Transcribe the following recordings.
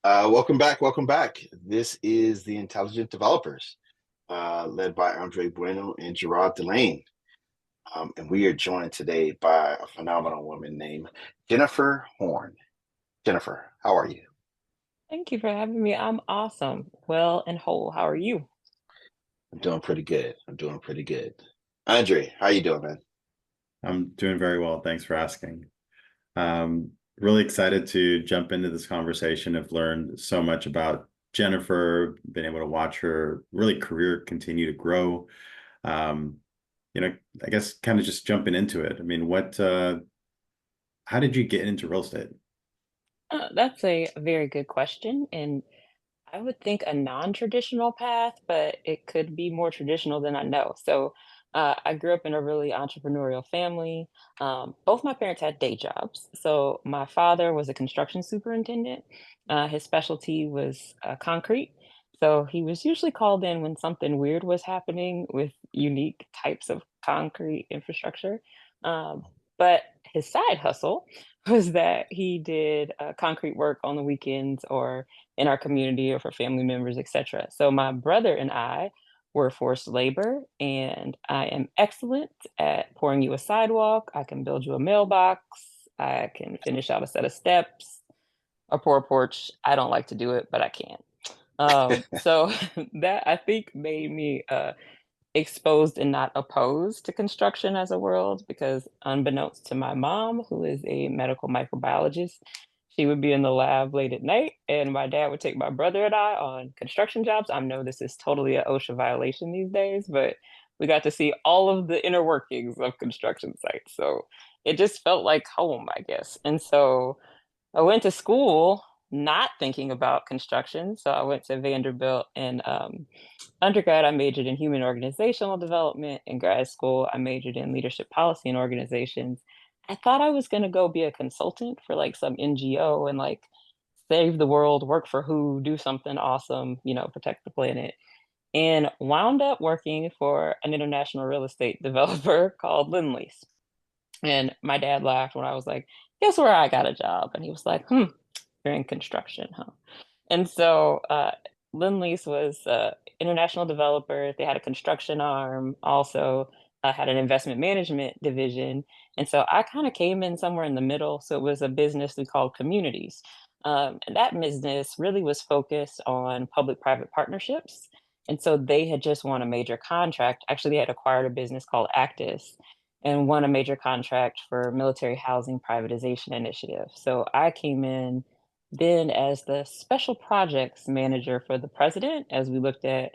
Welcome back. Welcome back. This is the Intelligent Developers, led by Andre Bueno and Gerard Delane. And we are joined today by a phenomenal woman named Jennifer Horne. Jennifer, how are you? Thank you for having me. I'm awesome, well and whole. How are you? I'm doing pretty good. I'm doing pretty good. Andre, how you doing, man? I'm doing very well. Thanks for asking. Really excited to jump into this conversation. I've learned so much about Jennifer, been able to watch her really career continue to grow. Um, I guess kind of just jumping into it. I mean, how did you get into real estate? That's a very good question, and I would think a non-traditional path, but it could be more traditional than I know. I grew up in a really entrepreneurial family. Both my parents had day jobs. So my father was a construction superintendent. His specialty was concrete. So he was usually called in when something weird was happening with unique types of concrete infrastructure. Um, but his side hustle was that he did concrete work on the weekends or in our community or for family members, etc. So my brother and I were forced labor, and I am excellent at pouring you a sidewalk. I can build you a mailbox. I can finish out a set of steps or pour a porch. I don't like to do it, but I can. So that I think made me exposed and not opposed to construction as a world because unbeknownst to my mom, who is a medical microbiologist, she would be in the lab late at night and my dad would take my brother and I on construction jobs. I know this is totally a OSHA violation these days, but we got to see all of the inner workings of construction sites. So it just felt like home, I guess. And so I went to school not thinking about construction. So I went to Vanderbilt and undergrad, I majored in human organizational development. In grad school, I majored in leadership policy and organizations. I thought I was going to go be a consultant for like some NGO and like save the world, work for who, do something awesome, protect the planet. And wound up working for an international real estate developer called Lendlease. And my dad laughed when I was like, guess where I got a job? And he was like, you're in construction, huh? And so Lendlease was an international developer. They had a construction arm, also had an investment management division. And so I kind of came in somewhere in the middle. So it was a business we called Communities. And that business really was focused on public private partnerships. And so they had just won a major contract. Actually, they had acquired a business called Actis and won a major contract for military housing privatization initiative. So I came in then as the special projects manager for the president as we looked at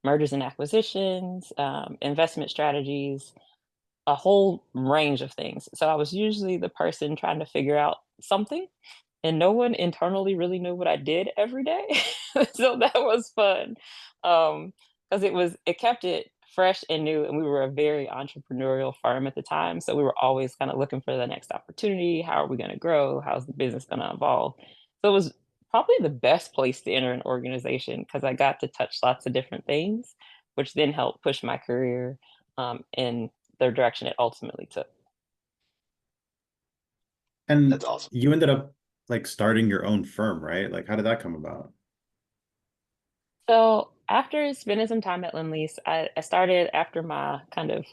mergers and acquisitions, investment strategies, a whole range of things. So I was usually the person trying to figure out something, and no one internally really knew what I did every day. So that was fun because it kept it fresh and new, and we were a very entrepreneurial firm at the time. So we were always kind of looking for the next opportunity. How are we going to grow? How's the business going to evolve? So it was probably the best place to enter an organization because I got to touch lots of different things, which then helped push my career in the direction it ultimately took. That's And awesome. you ended up like starting your own firm, right? Like, how did that come about? So after spending some time at Lendlease, I started after my kind of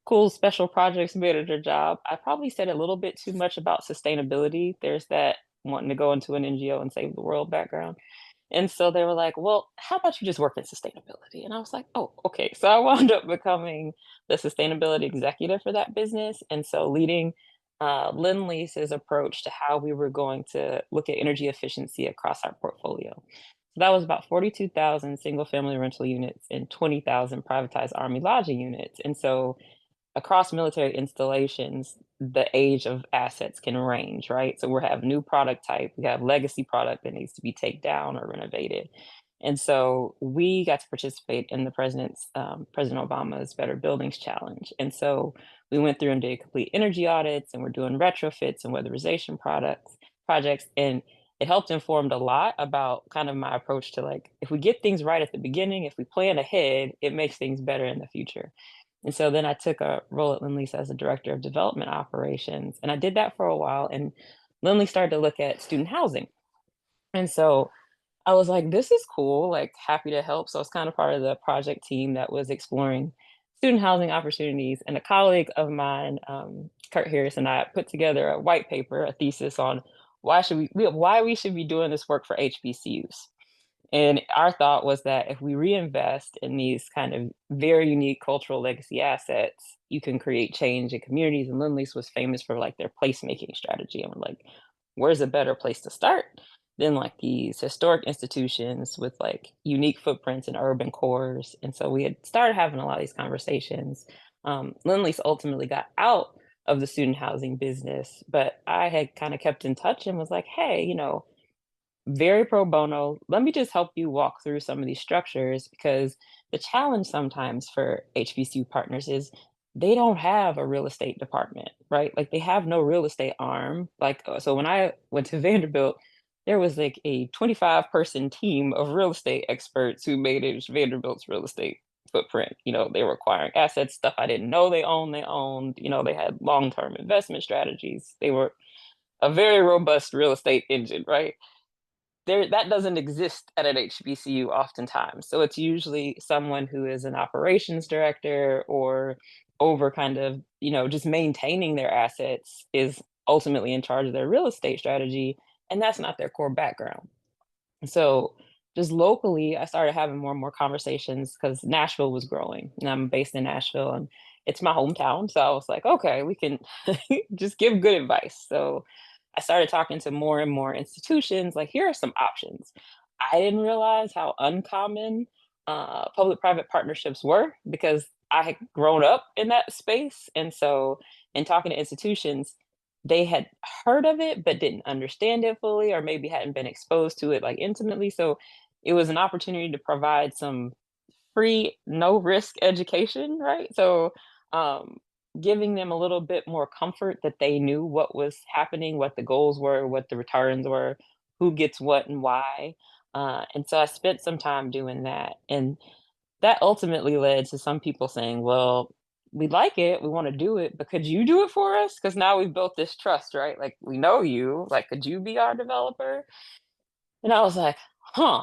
cool special projects manager job. I probably said a little bit too much about sustainability. There's that wanting to go into an NGO and save the world background. And so they were like, well, how about you just work in sustainability? And I was like, oh, okay. So I wound up becoming the sustainability executive for that business. And so leading Lend-Lease's approach to how we were going to look at energy efficiency across our portfolio. So that was about 42,000 single family rental units and 20,000 privatized Army lodging units. And so across military installations, the age of assets can range, right? So we have new product type, we have legacy product that needs to be taken down or renovated. And so we got to participate in the President Obama's Better Buildings Challenge. And so we went through and did complete energy audits, and we're doing retrofits and weatherization projects, and it helped informed a lot about kind of my approach to like if we get things right at the beginning, if we plan ahead, it makes things better in the future. And so then I took a role at Lindley's as a director of development operations, and I did that for a while. And Lindley started to look at student housing. And so I was like, "This is cool," like, happy to help, so I was kind of part of the project team that was exploring student housing opportunities, and a colleague of mine, Kurt Harris, and I put together a white paper, a thesis on why we should be doing this work for HBCUs. And our thought was that if we reinvest in these kind of very unique cultural legacy assets, you can create change in communities. And Lindley's was famous for like their placemaking strategy. And we're like, where's a better place to start than like these historic institutions with like unique footprints and urban cores? And so we had started having a lot of these conversations. Lindley's ultimately got out of the student housing business, but I had kind of kept in touch and was like, hey, very pro bono. Let me just help you walk through some of these structures because the challenge sometimes for HBCU partners is they don't have a real estate department, right? Like they have no real estate arm. Like, so when I went to Vanderbilt, there was like a 25-person team of real estate experts who managed Vanderbilt's real estate footprint. They were acquiring assets, stuff I didn't know they owned. They had long term investment strategies. They were a very robust real estate engine, right? That doesn't exist at an HBCU oftentimes. So it's usually someone who is an operations director or over kind of, just maintaining their assets is ultimately in charge of their real estate strategy. And that's not their core background. So just locally, I started having more and more conversations because Nashville was growing. And I'm based in Nashville and it's my hometown. So I was like, okay, we can just give good advice. So I started talking to more and more institutions, like, here are some options. I didn't realize how uncommon public-private partnerships were because I had grown up in that space. And so, in talking to institutions, they had heard of it but didn't understand it fully, or maybe hadn't been exposed to it like intimately. So, it was an opportunity to provide some free, no risk education, right? So, um, giving them a little bit more comfort that they knew what was happening, what the goals were, what the returns were, who gets what and why. And so I spent some time doing that. And that ultimately led to some people saying, well, we like it, we want to do it, but could you do it for us? Because now we've built this trust, right? Like we know you, like, could you be our developer? And I was like, huh,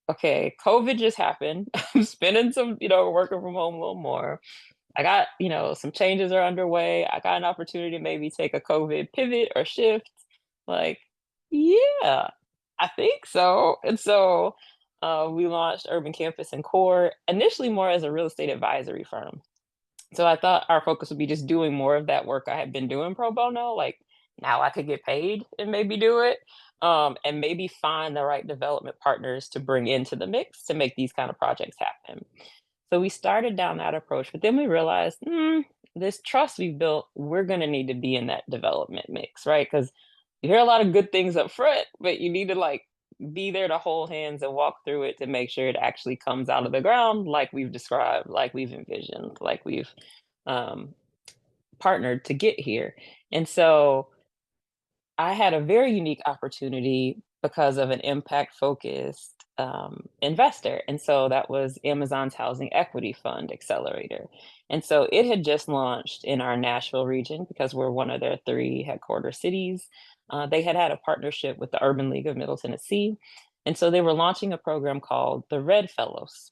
okay, COVID just happened. I'm spending some, working from home a little more. I got, some changes are underway. I got an opportunity to maybe take a COVID pivot or shift. Like, yeah, I think so. And so we launched Urban Campus and Core initially more as a real estate advisory firm. So I thought our focus would be just doing more of that work I had been doing pro bono. Like now I could get paid and maybe do it. And maybe find the right development partners to bring into the mix to make these kind of projects happen. So we started down that approach, but then we realized, this trust we've built, we're going to need to be in that development mix, right? Because you hear a lot of good things up front, but you need to like be there to hold hands and walk through it to make sure it actually comes out of the ground like we've described, like we've envisioned, like we've um, partnered to get here. And so I had a very unique opportunity because of an impact focused investor. And so that was Amazon's Housing Equity Fund Accelerator. And so it had just launched in our Nashville region because we're one of their three headquarter cities. They had had a partnership with the Urban League of Middle Tennessee. And so they were launching a program called the Red Fellows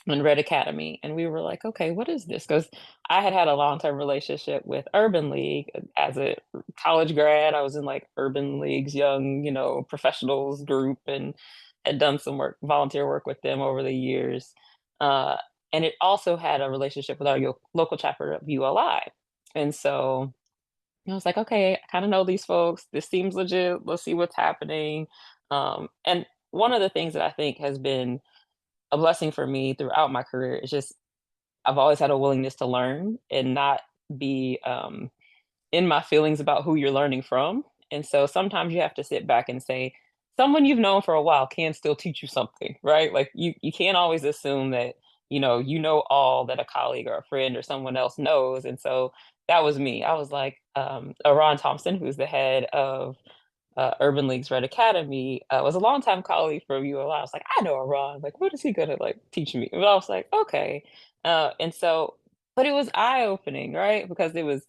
and Red Academy. And we were like, okay, what is this? Because I had had a long term relationship with Urban League as a college grad. I was in like Urban League's young, professionals group and had done some work, volunteer work with them over the years. Uh, and it also had a relationship with our local chapter of ULI. And so I was like, okay, I kind of know these folks. This seems legit. Let's see what's happening. And one of the things that I think has been a blessing for me throughout my career is just I've always had a willingness to learn and not be in my feelings about who you're learning from. And so sometimes you have to sit back and say, someone you've known for a while can still teach you something, right? Like you can't always assume that, you know all that a colleague or a friend or someone else knows. And so that was me. I was like, Ron Thompson, who's the head of Urban League's Red Academy, was a longtime colleague from ULI. I was like, I know Ron. Like, what is he gonna like teach me? But I was like, okay. And so, but it was eye opening, right? Because it was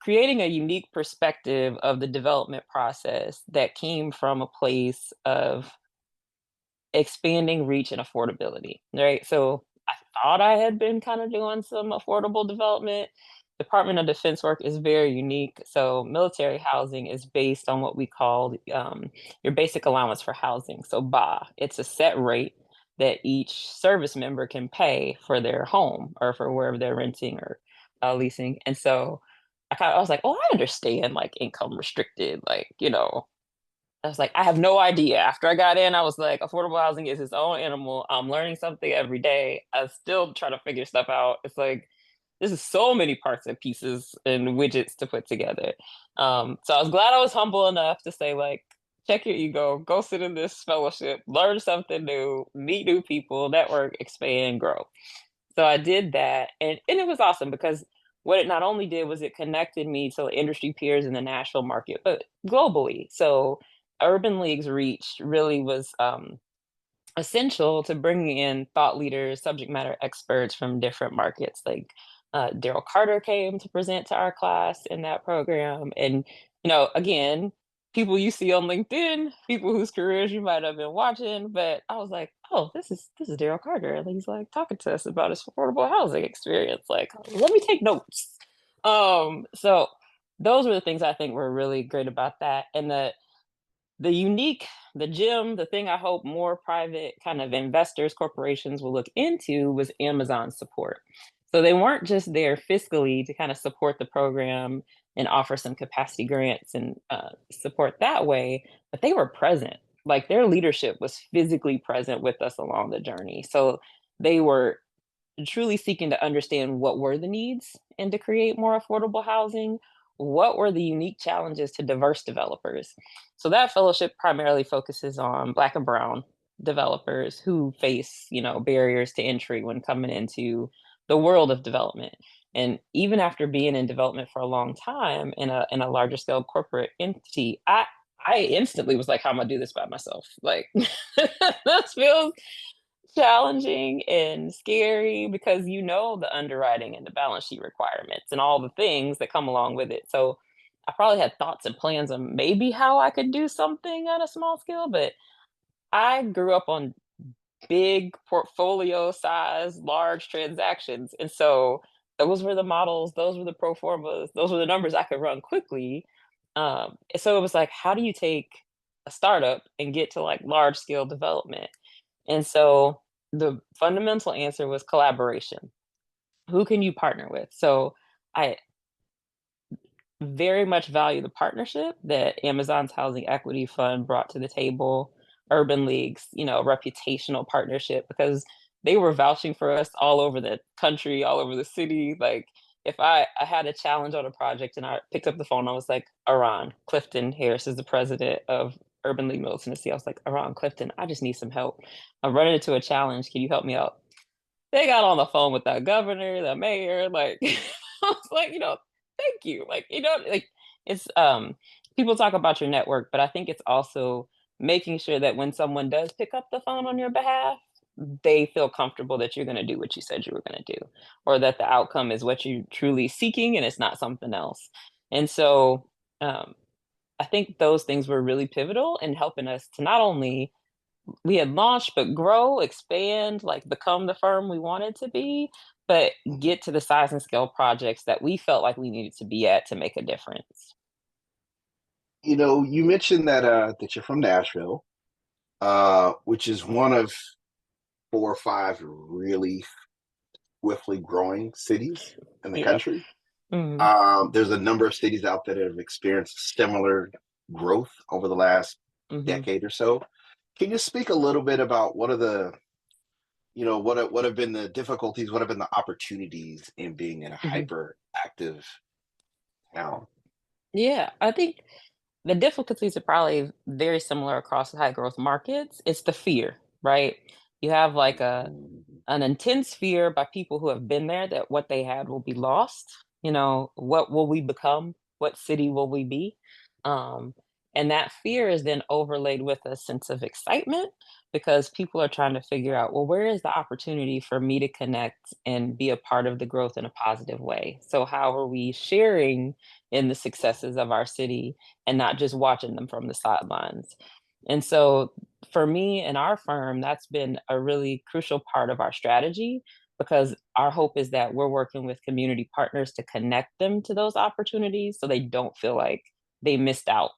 creating a unique perspective of the development process that came from a place of expanding reach and affordability, right? So I thought I had been kind of doing some affordable development. Department of Defense work is very unique. So military housing is based on what we call your basic allowance for housing. So BA, it's a set rate that each service member can pay for their home or for wherever they're renting or leasing. And so I was like, oh, I understand like income restricted, like, I was like, I have no idea. After I got in, I was like, affordable housing is its own animal. I'm learning something every day. I still try to figure stuff out. It's like, this is so many parts and pieces and widgets to put together. So I was glad I was humble enough to say, like, check your ego, go sit in this fellowship, learn something new, meet new people, network, expand, grow. So I did that, and it was awesome because what it not only did was it connected me to industry peers in the national market, but globally. So Urban League's reach really was essential to bringing in thought leaders, subject matter experts from different markets. Like Daryl Carter came to present to our class in that program, and again, people you see on LinkedIn, people whose careers you might have been watching. But I was like, oh, this is Daryl Carter, and he's like talking to us about his affordable housing experience. Like, let me take notes. So those were the things I think were really great about that, and the unique, the gem, the thing I hope more private kind of investors, corporations will look into was Amazon's support. So they weren't just there fiscally to kind of support the program and offer some capacity grants and support that way, but they were present. Like their leadership was physically present with us along the journey. So they were truly seeking to understand what were the needs and to create more affordable housing. What were the unique challenges to diverse developers? So that fellowship primarily focuses on Black and Brown developers who face, barriers to entry when coming into the world of development. And even after being in development for a long time in a larger scale corporate entity, I instantly was like, how am I do this by myself? Like this feels challenging and scary because the underwriting and the balance sheet requirements and all the things that come along with it. So I probably had thoughts and plans on maybe how I could do something at a small scale, but I grew up on big portfolio size, large transactions. And so those were the models, those were the pro formas, those were the numbers I could run quickly. So it was like, how do you take a startup and get to like large scale development? And so the fundamental answer was collaboration. Who can you partner with? So I very much value the partnership that Amazon's Housing Equity Fund brought to the table, Urban League's, reputational partnership, because they were vouching for us all over the country, all over the city. Like if I had a challenge on a project and I picked up the phone, I was like, Aron Clifton Harris is the president of Urban League Middle Tennessee. I was like, Aron Clifton, I just need some help. I'm running into a challenge. Can you help me out? They got on the phone with the governor, the mayor, like I was like, thank you. Like, like it's people talk about your network, but I think it's also making sure that when someone does pick up the phone on your behalf, they feel comfortable that you're going to do what you said you were going to do, or that the outcome is what you're truly seeking and it's not something else. And so um, I think those things were really pivotal in helping us to not only we had launched, but grow, expand, like become the firm we wanted to be, but get to the size and scale projects that we felt like we needed to be at to make a difference. You mentioned that you're from Nashville, which is one of 4 or 5 really swiftly growing cities in the Yeah. country. Mhm. There's a number of cities out there that have experienced similar growth over the last Mhm. decade or so. Can you speak a little bit about what have been the difficulties, what have been the opportunities in being in a Mhm. hyper active town? Yeah, I think the difficulties are probably very similar across the high growth markets. It's the fear, right? You have like Mhm. an intense fear by people who have been there that what they had will be lost. What will we become? What city will we be? Um, and that fear is then overlaid with a sense of excitement because people are trying to figure out, well, where is the opportunity for me to connect and be a part of the growth in a positive way? So, how are we sharing in the successes of our city and not just watching them from the sidelines? And so, for me and our firm, that's been a really crucial part of our strategy because our hope is that we're working with community partners to connect them to those opportunities so they don't feel like they missed out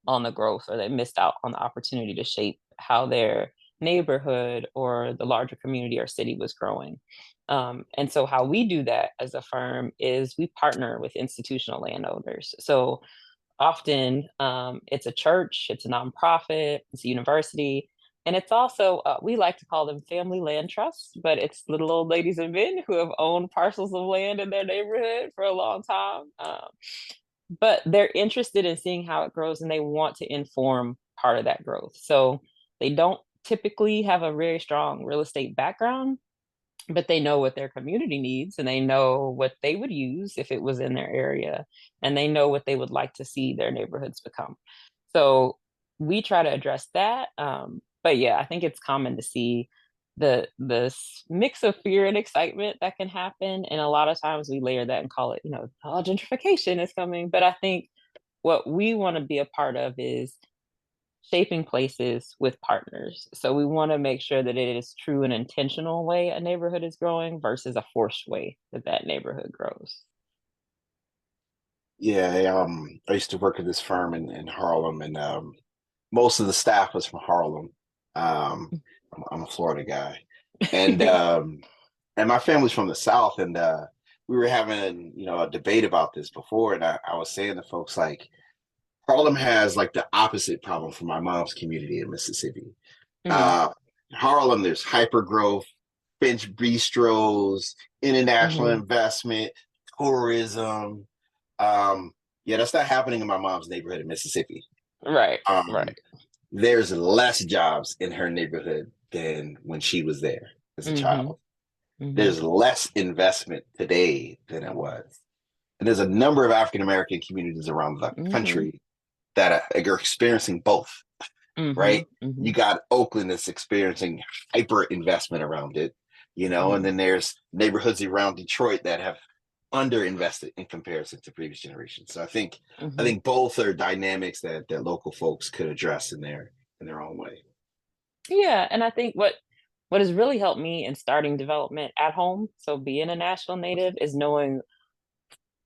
on the growth or they missed out on the opportunity to shape how their neighborhood or the larger community or city was growing. And so, how we do that as a firm is we partner with institutional landowners. So, often it's a church, it's a nonprofit, it's a university, and it's also, we like to call them family land trusts, but it's little old ladies and men who have owned parcels of land in their neighborhood for a long time. But they're interested in seeing how it grows and they want to inform part of that growth. So they don't typically have a very strong real estate background, but they know what their community needs and they know what they would use if it was in their area and they know what they would like to see their neighborhoods become. So we try to address that. But yeah, I think it's common to see the mix of fear and excitement that can happen, and a lot of times we layer that and call it, oh, gentrification is coming. But I think what we want to be a part of is shaping places with partners. So we want to make sure that it is true and intentional way a neighborhood is growing versus a forced way that that neighborhood grows. Yeah, I used to work at this firm in Harlem, and most of the staff was from Harlem. Um, I'm a Florida guy, and and my family's from the South, and we were having a debate about this before, and I was saying to folks like Harlem has like the opposite problem from my mom's community in Mississippi. Hmm. Uh, Harlem, there's hyper growth, French bistros, international Hmm. investment, tourism. Um, yeah, that's not happening in my mom's neighborhood in Mississippi. Right, Um, right. there's less jobs in her neighborhood than when she was there as a Hmm. child. Hmm. There's less investment today than it was. And there's a number of African American communities around the Hmm. country that are experiencing both, Hmm. right? Hmm. You got Oakland that's experiencing hyper investment around it, and Hmm. then there's neighborhoods around Detroit that have underinvested in comparison to previous generations. So I Hmm. think both are dynamics that local folks could address in their own way. Yeah, and I think what has really helped me in starting development at home, so being a Nashville native, is knowing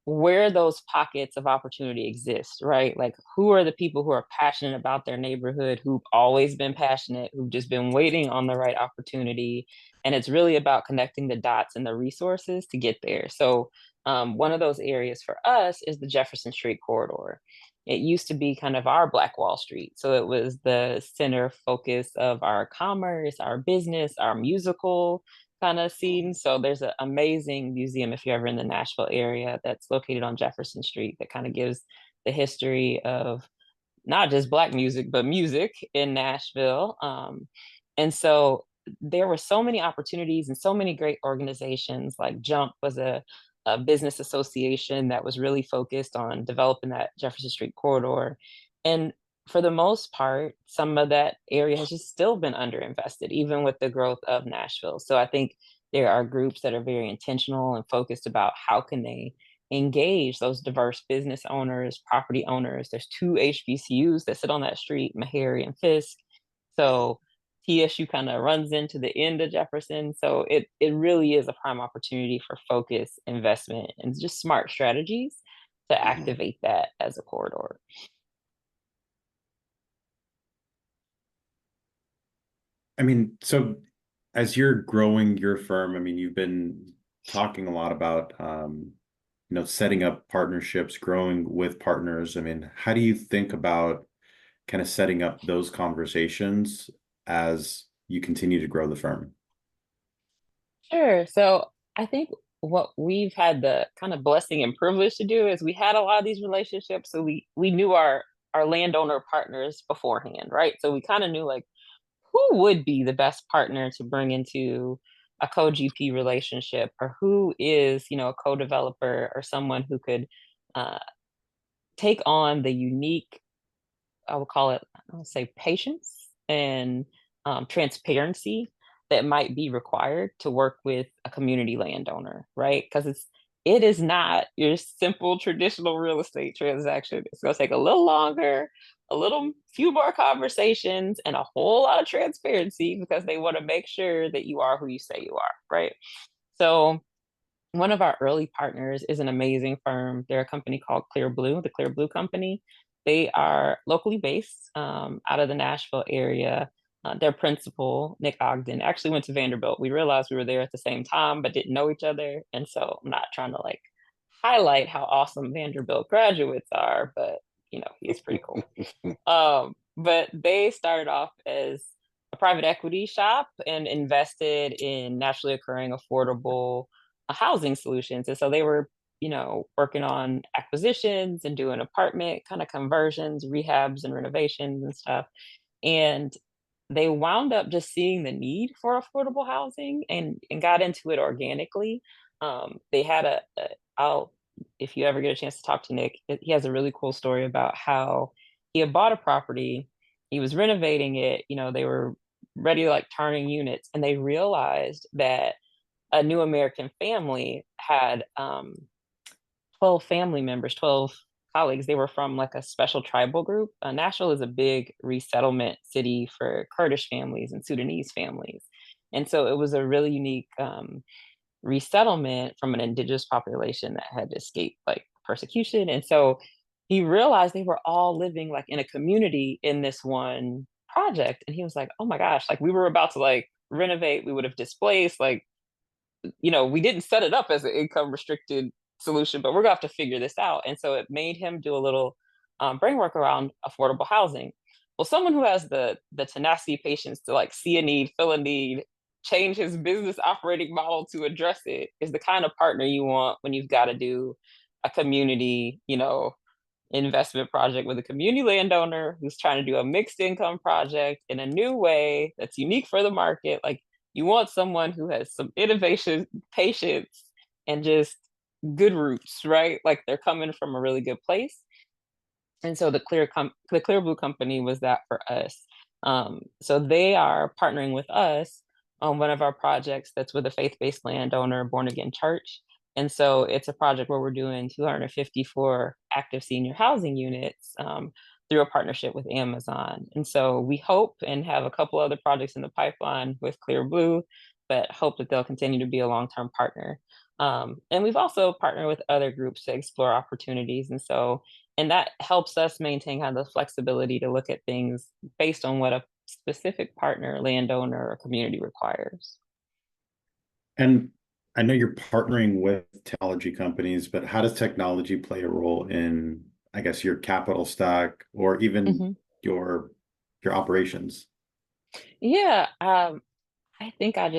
where those pockets of opportunity exist, right? Like, who are the people who are passionate about their neighborhood, who've always been passionate, who've just been waiting on the right opportunity? And it's really about connecting the dots and the resources to get there. So, one of those areas for us is the Jefferson Street corridor. It used to be kind of our Black Wall Street. So, it was the center focus of our commerce, our business, our musical kind of scene. So there's an amazing museum if you're ever in the Nashville area that's located on Jefferson Street that kind of gives the history of not just Black music, but music in Nashville. And so there were so many opportunities and so many great organizations. Like Jump was a business association that was really focused on developing that Jefferson Street corridor. And for the most part, some of that area has just still been underinvested, even with the growth of Nashville. So I think there are groups that are very intentional and focused about how can they engage those diverse business owners, property owners. There's two HBCUs that sit on that street, Meharry and Fisk. So TSU kind of runs into the end of Jefferson. So it really is a prime opportunity for focus, investment, and just smart strategies to Mhm. activate that as a corridor. I mean, so as you're growing your firm, I mean, you've been talking a lot about setting up partnerships, growing with partners. I mean, how do you think about kind of setting up those conversations as you continue to grow the firm? Sure. So I think what we've had the kind of blessing and privilege to do is we had a lot of these relationships. So we knew our landowner partners beforehand, right? So we kind of knew like who would be the best partner to bring into a co-GP relationship, or who is, a co-developer or someone who could uh, take on the unique, I would call it, I would say, patience and transparency that might be required to work with a community landowner, right? Because it is not your simple traditional real estate transaction. It's going to take a little longer, a little few more conversations and a whole lot of transparency because they want to make sure that you are who you say you are, right? So one of our early partners is an amazing firm. They're a company called Clear Blue, the Clear Blue Company. They are locally based out of the Nashville area. Their principal, Nick Ogden, actually went to Vanderbilt. We realized we were there at the same time, but didn't know each other. And so I'm not trying to like highlight how awesome Vanderbilt graduates are, but he's pretty cool. But they started off as a private equity shop and invested in naturally occurring affordable housing solutions. And so they were, working on acquisitions and doing apartment kind of conversions, rehabs and renovations and stuff. And they wound up just seeing the need for affordable housing and got into it organically. They had I'll if you ever get a chance to talk to Nick, he has a really cool story about how he had bought a property, he was renovating it, they were ready to like turning units, and they realized that a new American family had 12 family members, 12 colleagues. They were from like a special tribal group. Nashville is a big resettlement city for Kurdish families and Sudanese families. And so it was a really unique resettlement from an indigenous population that had escaped like persecution. And so he realized they were all living like in a community in this one project. And he was like, oh my gosh, like we were about to like renovate, we would have displaced like we didn't set it up as an income restricted solution, but we're gonna have to figure this out. And so it made him do a little brain work around affordable housing. Well, someone who has the tenacity, patience to like see a need, fill a need, change his business operating model to address it is the kind of partner you want when you've got to do a community, investment project with a community landowner who's trying to do a mixed income project in a new way that's unique for the market. Like you want someone who has some innovation, patience, and just good roots, right? Like they're coming from a really good place. And so the Clear Blue Company was that for us. So they are partnering with us on one of our projects that's with a faith-based landowner, Born Again Church. And so it's a project where we're doing 254 active senior housing units through a partnership with Amazon. And so we hope and have a couple other projects in the pipeline with Clear Blue, but hope that they'll continue to be a long-term partner. And we've also partnered with other groups to explore opportunities. And that helps us maintain kind of the flexibility to look at things based on what a specific partner, landowner, or community requires. And I know you're partnering with technology companies, but how does technology play a role in, I guess, your capital stack or even your operations? Yeah, I think I'm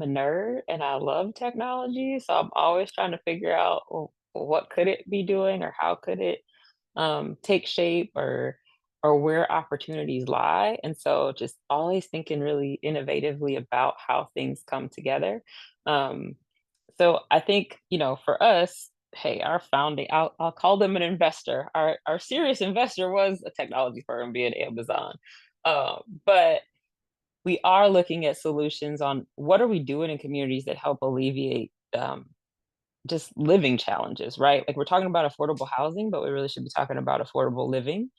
a nerd and I love technology, so I'm always trying to figure out, well, what could it be doing or how could it take shape or where opportunities lie. And so just always thinking really innovatively about how things come together. Um, so I think, for us, hey, our founding, I'll call them an investor. Our serious investor was a technology firm, being Amazon. But we are looking at solutions on what are we doing in communities that help alleviate just living challenges, right? Like we're talking about affordable housing, but we really should be talking about affordable living.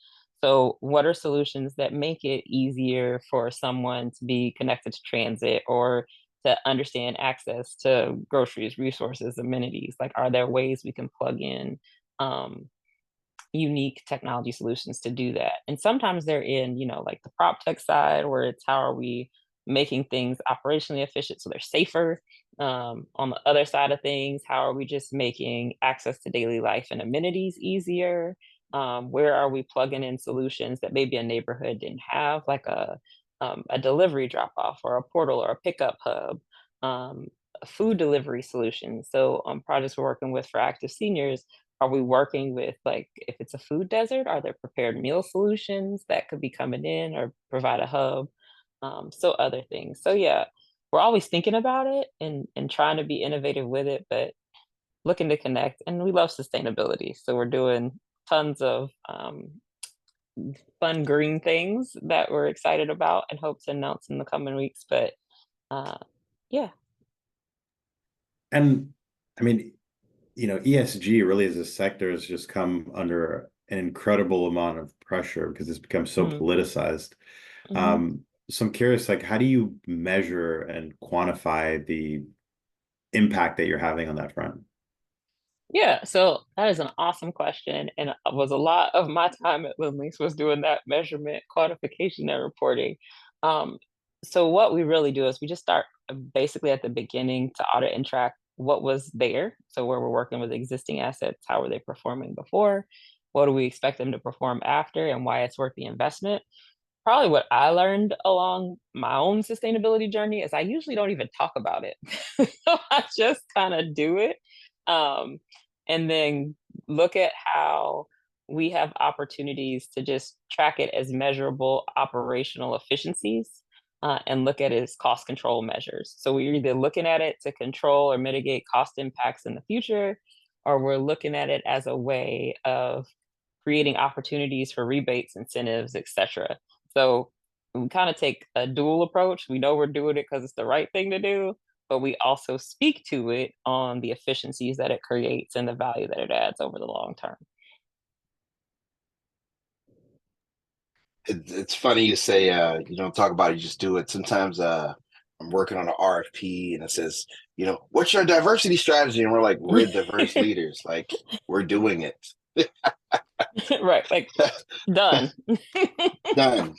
So, what are solutions that make it easier for someone to be connected to transit or to understand access to groceries, resources, amenities? Like, are there ways we can plug in um, unique technology solutions to do that? And sometimes they're in, like the prop tech side, where it's how are we making things operationally efficient so they're safer. On the other side of things, how are we just making access to daily life and amenities easier? Where are we plugging in solutions that maybe a neighborhood didn't have, like a delivery drop off or a portal or a pickup hub, a food delivery solution. So on projects we're working with for active seniors, are we working with like if it's a food desert, are there prepared meal solutions that could be coming in or provide a hub? So other things. So yeah, we're always thinking about it and trying to be innovative with it, but looking to connect. And we love sustainability, so we're doing tons of fun green things that we're excited about and hope to announce in the coming weeks. But yeah. And I mean, ESG really as a sector has just come under an incredible amount of pressure because it's become so Mm-hmm. politicized. Mm-hmm. So I'm curious, like, how do you measure and quantify the impact that you're having on that front? Yeah, so that is an awesome question. And was a lot of my time at Lindley's was doing that measurement, quantification, and reporting. Um, so what we really do is we just start basically at the beginning to audit and track what was there. So where we're working with existing assets, how were they performing before? What do we expect them to perform after and why it's worth the investment? Probably what I learned along my own sustainability journey is I usually don't even talk about it. So I just kind of do it. Um, and then look at how we have opportunities to just track it as measurable operational efficiencies, and look at it as cost control measures. So we're either looking at it to control or mitigate cost impacts in the future, or we're looking at it as a way of creating opportunities for rebates, incentives, etc. So we kind of take a dual approach. We know we're doing it because it's the right thing to do, but we also speak to it on the efficiencies that it creates and the value that it adds over the long term. It's funny you say you don't talk about it, you just do it. Sometimes I'm working on an RFP and it says, what's your diversity strategy? And we're like, we're diverse leaders. Like, we're doing it. Right, like done. Done.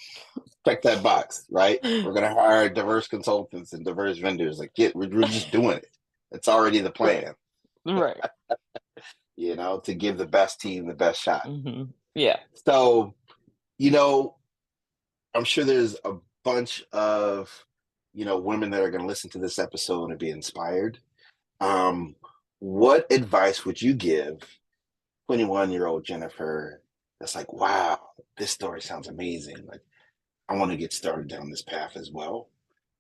Check that box, right? We're gonna hire diverse consultants and diverse vendors. Like, we're just doing it. It's already the Right, plan, right. to give the best team the best shot. Yeah. So, you know, I'm sure there's a bunch of, women that are going to listen to this episode and be inspired. Um, what advice would you give 21-year-old Jennifer that's like, wow, this story sounds amazing. Like, I want to get started down this path as well.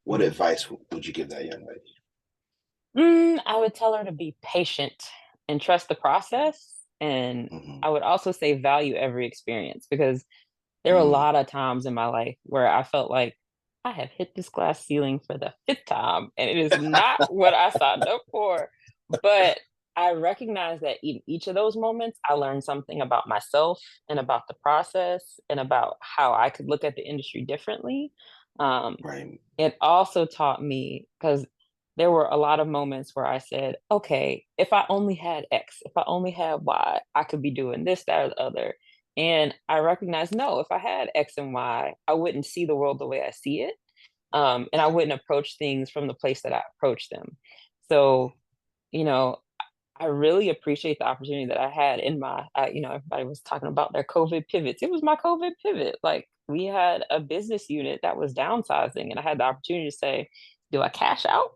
What Mhm. advice would you give that young lady? I would tell her to be patient and trust the process. And Hmm. I would also say value every experience because there were a Mm, lot of times in my life where I felt like I have hit this glass ceiling for the fifth time, and it is not what I signed up for. But I recognize that in each of those moments, I learned something about myself and about the process and about how I could look at the industry differently. Um, right. it also taught me because there were a lot of moments where I said, okay, if I only had X, if I only had Y, I could be doing this, that, or the other. And I recognized, no, if I had X and Y, I wouldn't see the world the way I see it. And I wouldn't approach things from the place that I approach them. So, you know, I really appreciate the opportunity that I had in everybody was talking about their COVID pivots. It was my COVID pivot. Like we had a business unit that was downsizing, and I had the opportunity to say, do I cash out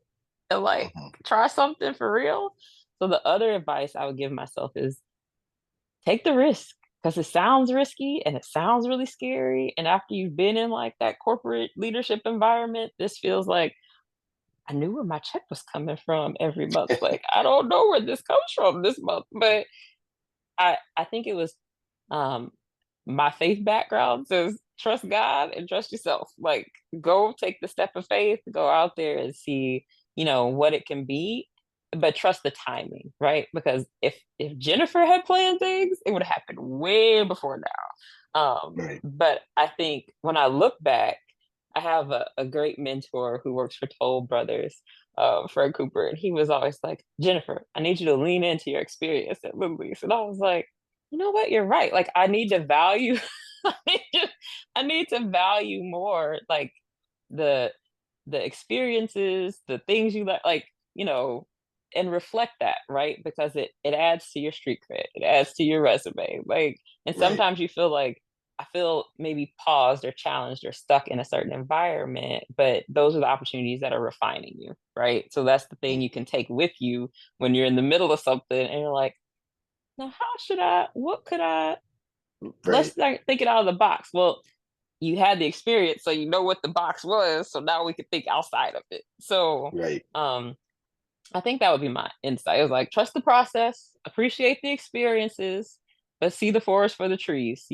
and like Hmm. try something for real? So the other advice I would give myself is take the risk because it sounds risky and it sounds really scary. And after you've been in like that corporate leadership environment, this feels like I knew where my check was coming from every month. Like, I don't know where this comes from this month, but I think it was um my faith background says trust God and trust yourself. Like, go take the step of faith, go out there and see, what it can be, but trust the timing, right? Because if Jennifer had planned things, it would have happened way before now. Right. But I think when I look back, I have a great mentor who works for Toll Brothers, Fred Cooper, and he was always like, Jennifer, I need you to lean into your experience at Lindley's. And I was like, you know what? You're right. Like, I need to value, I need to, I need to value more like the the experiences, the things you like, you know, and reflect that, right? Because it adds to your street cred, it adds to your resume. Like, and Right. sometimes you feel like I feel maybe paused or challenged or stuck in a certain environment, but those are the opportunities that are refining you, right? So that's the thing you Mhm. can take with you when you're in the middle of something and you're like, now how should I, what could I, let's Right. start thinking out of the box. Well, you had the experience, so you know what the box was. So now we can think outside of it. So Right. um I think that would be my insight. It was like trust the process, appreciate the experiences, but see the forest for the trees.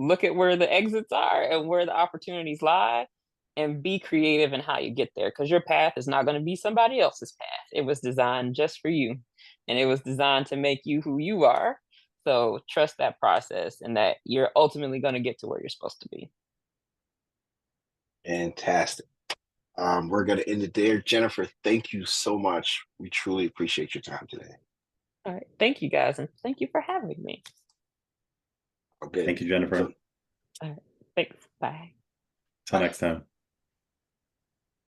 Look at where the exits are and where the opportunities lie, and be creative in how you get there. Because your path is not going to be somebody else's path. It was designed just for you, and it was designed to make you who you are. So trust that process and that you're ultimately going to get to where you're supposed to be. Fantastic. We're going to end it there. Jennifer, thank you so much. We truly appreciate your time today. All right. Thank you guys. And thank you for having me. Okay. Thank you, Jennifer. All right. Thanks. Bye. Till Bye. next time.